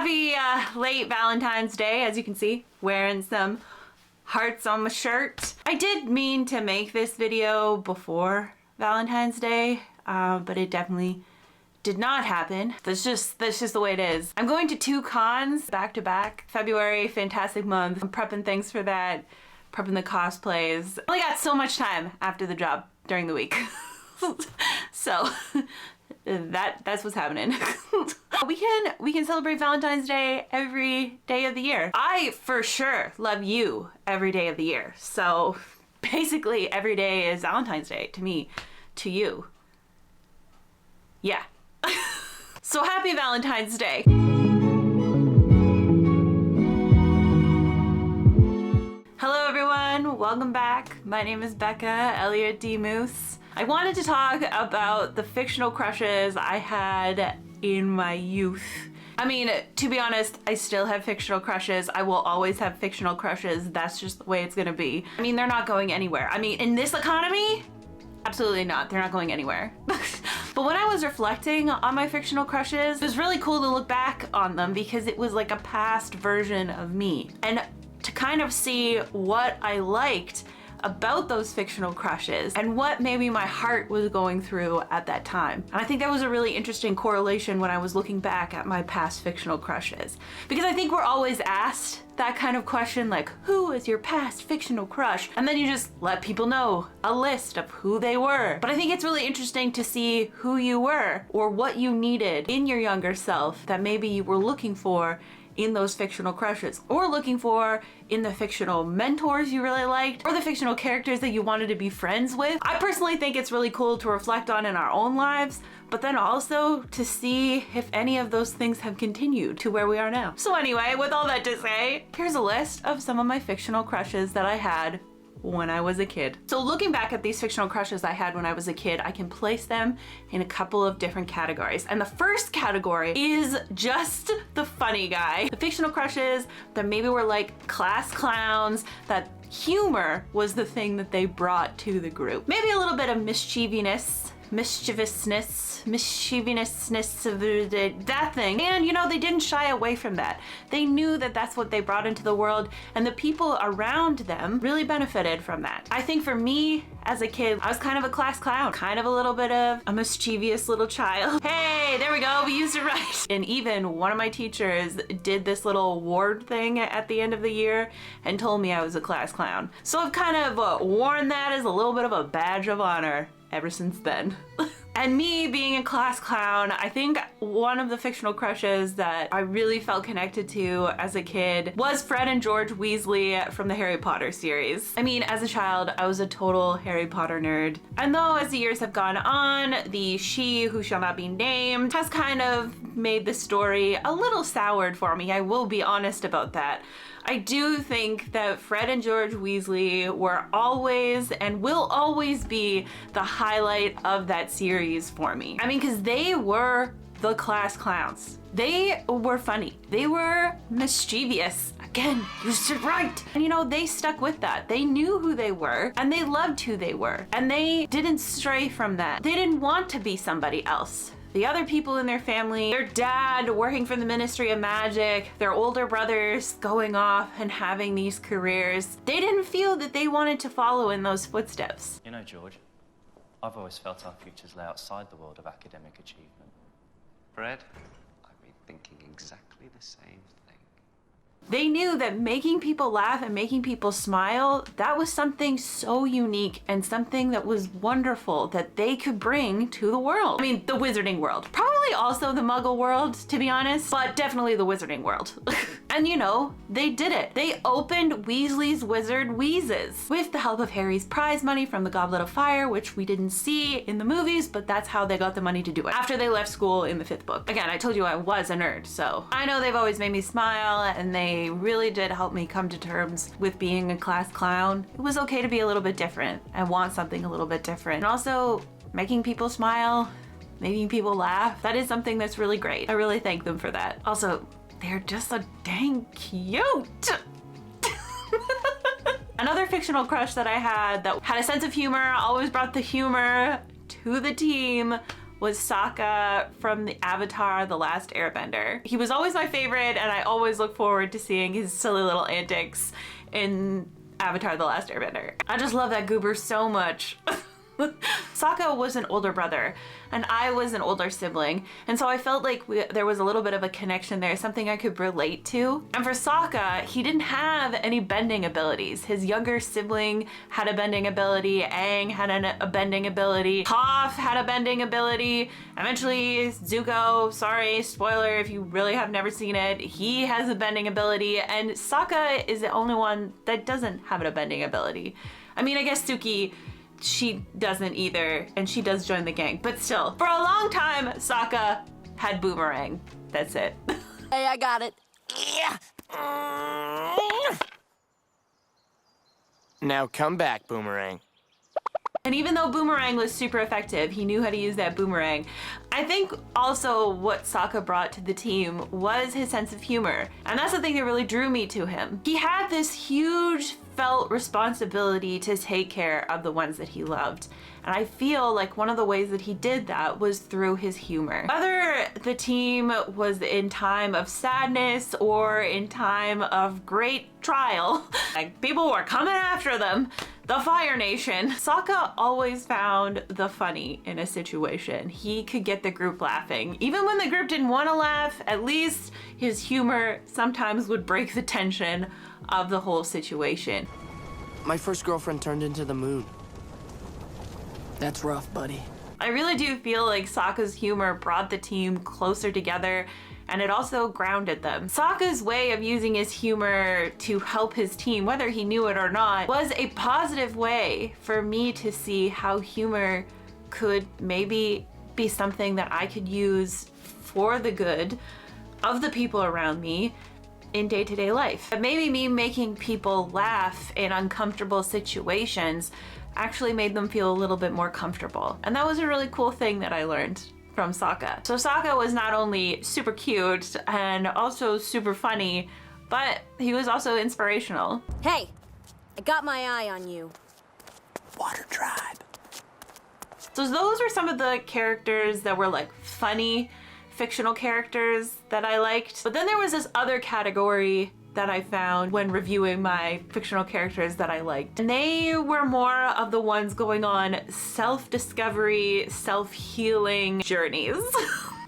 Happy late Valentine's Day, as you can see, wearing some hearts on my shirt. I did mean to make this video before Valentine's Day, but it definitely did not happen. That's just the way it is. I'm going to 2 cons back to back. February, fantastic month. I'm prepping things for that, prepping the cosplays. I only got so much time after the job during the week. So that's what's happening. We can celebrate Valentine's Day every day of the year. I for sure love you every day of the year. So basically every day is Valentine's Day to me, to you. Yeah. So happy Valentine's Day. Hello everyone, welcome back. My name is Becca Elliott D. Moose. I wanted to talk about the fictional crushes I had in my youth. I mean, to be honest, I still have fictional crushes. I will always have fictional crushes. That's just the way it's gonna be. I mean, they're not going anywhere. I mean, in this economy, absolutely not. They're not going anywhere. But when I was reflecting on my fictional crushes, it was really cool to look back on them because it was like a past version of me. And to kind of see what I liked about those fictional crushes and what maybe my heart was going through at that time. And I think that was a really interesting correlation when I was looking back at my past fictional crushes. Because I think we're always asked that kind of question, like, who is your past fictional crush? And then you just let people know a list of who they were. But I think it's really interesting to see who you were or what you needed in your younger self that maybe you were looking for in those fictional crushes, or looking for in the fictional mentors you really liked, or the fictional characters that you wanted to be friends with. I personally think it's really cool to reflect on in our own lives, but then also to see if any of those things have continued to where we are now. So anyway, with all that to say, here's a list of some of my fictional crushes that I had when I was a kid. So looking back at these fictional crushes I had when I was a kid, I can place them in a couple of different categories. And the first category is just the funny guy. The fictional crushes that maybe were like class clowns, that humor was the thing that they brought to the group. Maybe a little bit of mischievousness of that thing. And you know, they didn't shy away from that. They knew that that's what they brought into the world, and the people around them really benefited from that. I think for me as a kid, I was kind of a class clown, kind of a little bit of a mischievous little child. Hey, there we go, we used it right. And even one of my teachers did this little award thing at the end of the year and told me I was a class clown. So I've kind of worn that as a little bit of a badge of honor ever since then. And me being a class clown, I think one of the fictional crushes that I really felt connected to as a kid was Fred and George Weasley from the Harry Potter series. I mean, as a child, I was a total Harry Potter nerd. And though as the years have gone on, the she who shall not be named has kind of made the story a little soured for me. I will be honest about that. I do think that Fred and George Weasley were always and will always be the highlight of that series for me. I mean, because they were the class clowns. They were funny. They were mischievous. Again, you said right. And you know, they stuck with that. They knew who they were and they loved who they were. And they didn't stray from that. They didn't want to be somebody else. The other people in their family, their dad working for the Ministry of Magic, their older brothers going off and having these careers, they didn't feel that they wanted to follow in those footsteps. You know, George, I've always felt our futures lay outside the world of academic achievement. Fred, I've been thinking exactly the same thing. They knew that making people laugh and making people smile, that was something so unique and something that was wonderful that they could bring to the world. I mean, the wizarding world. Probably also the muggle world, to be honest, but definitely the wizarding world. And you know, they did it. They opened Weasley's Wizard Wheezes with the help of Harry's prize money from the Goblet of Fire, which we didn't see in the movies, but that's how they got the money to do it after they left school in the 5th book. Again, I told you I was a nerd, so I know they've always made me smile, and they really did help me come to terms with being a class clown. It was okay to be a little bit different and want something a little bit different. And also making people smile, making people laugh, that is something that's really great. I really thank them for that. Also, they're just so dang cute. Another fictional crush that I had that had a sense of humor, always brought the humor to the team, was Sokka from the Avatar: The Last Airbender. He was always my favorite, and I always look forward to seeing his silly little antics in Avatar: The Last Airbender. I just love that goober so much. Sokka was an older brother and I was an older sibling, and so I felt like there was a little bit of a connection there, something I could relate to. And for Sokka, he didn't have any bending abilities. His younger sibling had a bending ability, Aang had a bending ability, Toph had a bending ability, eventually Zuko, sorry, spoiler if you really have never seen it, he has a bending ability, and Sokka is the only one that doesn't have a bending ability. I mean, I guess Suki, she doesn't either, and she does join the gang, but still, for a long time, Sokka had Boomerang. That's it. Hey, I got it. Yeah. Now come back, Boomerang. And even though Boomerang was super effective, he knew how to use that boomerang. I think also what Sokka brought to the team was his sense of humor. And that's the thing that really drew me to him. He had this huge felt responsibility to take care of the ones that he loved. And I feel like one of the ways that he did that was through his humor. Whether the team was in time of sadness or in time of great trial, like people were coming after them, the Fire Nation, Sokka always found the funny in a situation. He could get the group laughing. Even when the group didn't want to laugh, at least his humor sometimes would break the tension of the whole situation. My first girlfriend turned into the moon. That's rough, buddy. I really do feel like Sokka's humor brought the team closer together, and it also grounded them. Sokka's way of using his humor to help his team, whether he knew it or not, was a positive way for me to see how humor could maybe be something that I could use for the good of the people around me in day-to-day life. But maybe me making people laugh in uncomfortable situations actually made them feel a little bit more comfortable. And that was a really cool thing that I learned from Sokka. So Sokka was not only super cute and also super funny, but he was also inspirational. Hey, I got my eye on you. Water Tribe. So those were some of the characters that were like funny, fictional characters that I liked. But then there was this other category that I found when reviewing my fictional characters that I liked. And they were more of the ones going on self-discovery, self-healing journeys.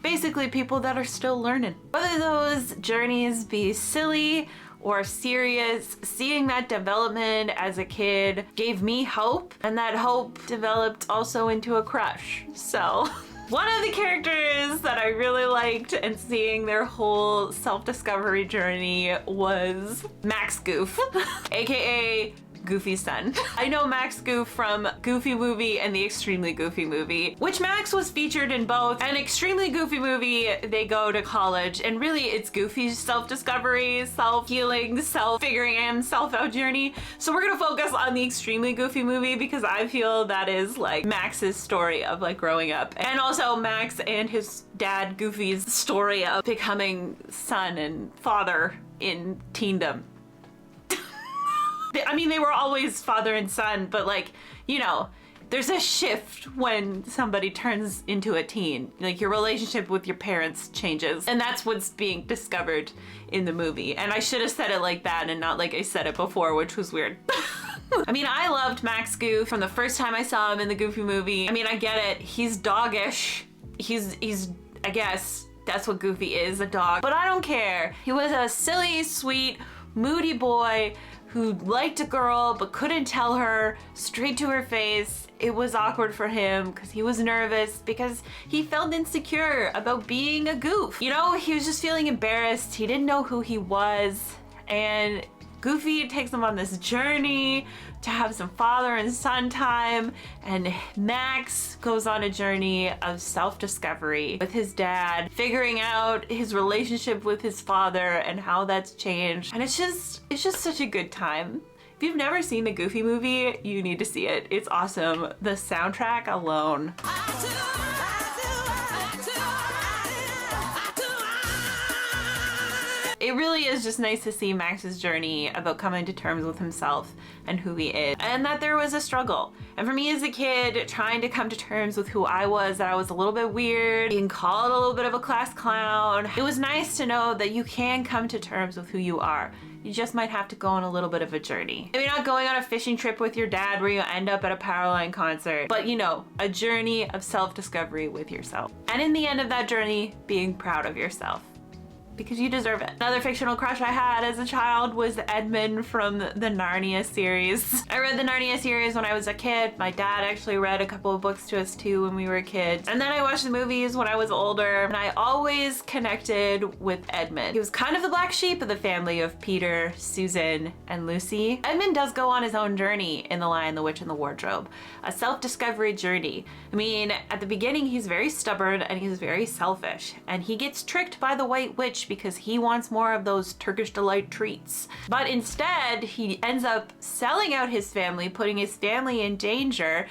Basically people that are still learning. Whether those journeys be silly or serious, seeing that development as a kid gave me hope, and that hope developed also into a crush. So one of the characters that I really liked and seeing their whole self-discovery journey was Max Goof, aka Goofy's son. I know Max Goof from Goofy Movie and the Extremely Goofy Movie, which Max was featured in both. An Extremely Goofy Movie, they go to college, and really it's Goofy's self-discovery, self-healing, self-figuring himself out journey. So we're gonna focus on the Extremely Goofy Movie because I feel that is like Max's story of like growing up. And also Max and his dad Goofy's story of becoming son and father in teendom. I mean, they were always father and son, but like, you know, there's a shift when somebody turns into a teen. Like your relationship with your parents changes, and that's what's being discovered in the movie. And I should have said it like that and not like I said it before, which was weird. I mean, I loved Max Goof from the first time I saw him in the Goofy Movie. I mean, I get it. He's doggish. He's I guess that's what Goofy is, a dog. But I don't care. He was a silly, sweet, moody boy who liked a girl but couldn't tell her straight to her face. It was awkward for him because he was nervous because he felt insecure about being a goof. You know, he was just feeling embarrassed. He didn't know who he was, and Goofy takes him on this journey to have some father and son time, and Max goes on a journey of self-discovery with his dad, figuring out his relationship with his father and how that's changed. And it's just such a good time. If you've never seen the Goofy Movie, you need to see it. It's awesome. The soundtrack alone. it really is just nice to see Max's journey about coming to terms with himself and who he is, and that there was a struggle. And for me as a kid, trying to come to terms with who I was, that I was a little bit weird, being called a little bit of a class clown, it was nice to know that you can come to terms with who you are. You just might have to go on a little bit of a journey. Maybe not going on a fishing trip with your dad where you end up at a Powerline concert, but you know, a journey of self-discovery with yourself. And in the end of that journey, being proud of yourself. Because you deserve it. Another fictional crush I had as a child was Edmund from the Narnia series. I read the Narnia series when I was a kid. My dad actually read a couple of books to us too when we were kids. And then I watched the movies when I was older, and I always connected with Edmund. He was kind of the black sheep of the family of Peter, Susan, and Lucy. Edmund does go on his own journey in The Lion, the Witch, and the Wardrobe. A self-discovery journey. I mean, at the beginning, he's very stubborn and he's very selfish. And he gets tricked by the White Witch because he wants more of those Turkish delight treats. But instead, he ends up selling out his family, putting his family in danger,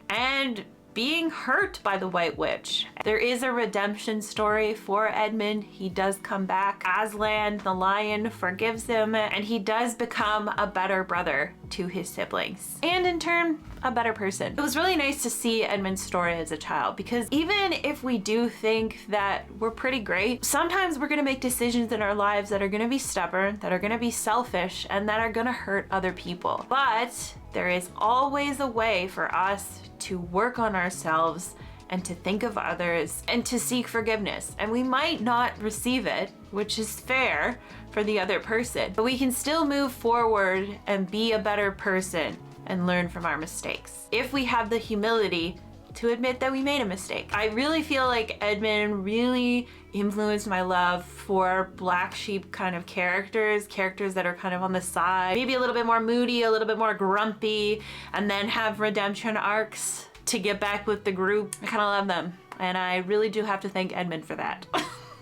and being hurt by the White Witch. There is a redemption story for Edmund. He does come back. Aslan, the lion, forgives him, and he does become a better brother to his siblings. And in turn, a better person. It was really nice to see Edmund's story as a child, because even if we do think that we're pretty great, sometimes we're gonna make decisions in our lives that are gonna be stubborn, that are gonna be selfish, and that are gonna hurt other people. But there is always a way for us to work on ourselves and to think of others and to seek forgiveness. And we might not receive it, which is fair for the other person, but we can still move forward and be a better person and learn from our mistakes, if we have the humility to admit that we made a mistake. I really feel like Edmund really influenced my love for black sheep kind of characters that are kind of on the side, maybe a little bit more moody, a little bit more grumpy, and then have redemption arcs to get back with the group. I kind of love them, and I really do have to thank Edmund for that.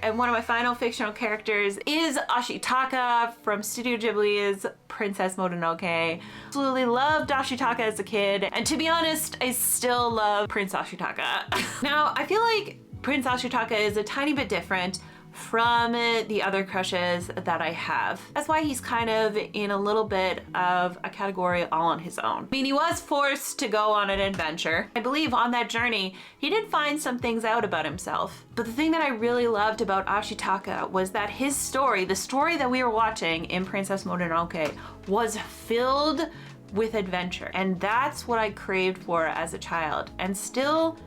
And one of my final fictional characters is Ashitaka from Studio Ghibli's Princess Mononoke. Absolutely loved Ashitaka as a kid, and to be honest, I still love Prince Ashitaka. Now, I feel like Prince Ashitaka is a tiny bit different from the other crushes that I have. That's why he's kind of in a little bit of a category all on his own. I mean, he was forced to go on an adventure. I believe on that journey, he did find some things out about himself. But the thing that I really loved about Ashitaka was that his story, the story that we were watching in Princess Mononoke, was filled with adventure. And that's what I craved for as a child. And still,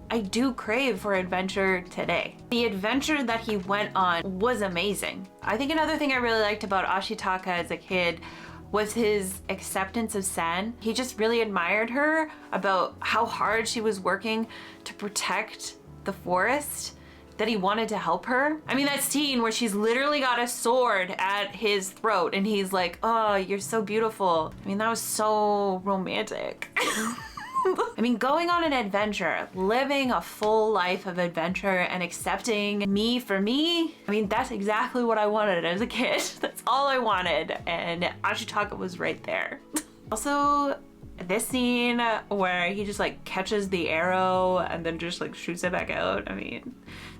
I do crave for adventure today. The adventure that he went on was amazing. I think another thing I really liked about Ashitaka as a kid was his acceptance of Sen. He just really admired her about how hard she was working to protect the forest, that he wanted to help her. I mean, that scene where she's literally got a sword at his throat and he's like, "Oh, you're so beautiful." I mean, that was so romantic. I mean, going on an adventure, living a full life of adventure and accepting me for me, I mean, that's exactly what I wanted as a kid. That's all I wanted, and Ashitaka was right there. Also, this scene where he just like catches the arrow and then just like shoots it back out, I mean,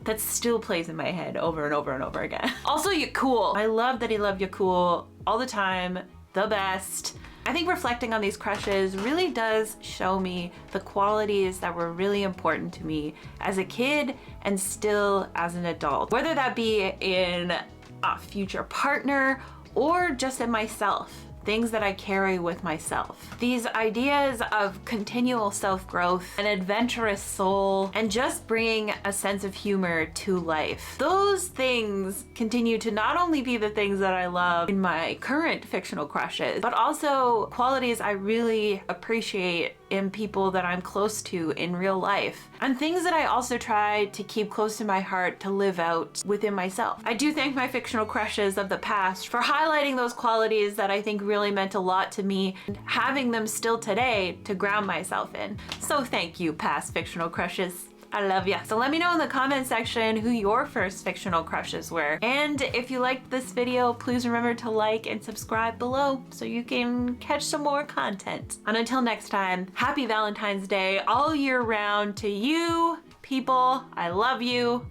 that still plays in my head over and over and over again. Also, Yakul. I love that he loved Yakul all the time, the best. I think reflecting on these crushes really does show me the qualities that were really important to me as a kid and still as an adult. Whether that be in a future partner or just in myself. Things that I carry with myself. These ideas of continual self-growth, an adventurous soul, and just bringing a sense of humor to life. Those things continue to not only be the things that I love in my current fictional crushes, but also qualities I really appreciate in people that I'm close to in real life, and things that I also try to keep close to my heart to live out within myself. I do thank my fictional crushes of the past for highlighting those qualities that I think really meant a lot to me, and having them still today to ground myself in. So thank you, past fictional crushes. I love ya. So let me know in the comment section who your first fictional crushes were. And if you liked this video, please remember to like and subscribe below so you can catch some more content. And until next time, happy Valentine's Day all year round to you, people. I love you.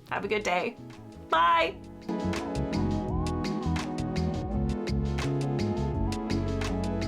Have a good day. Bye.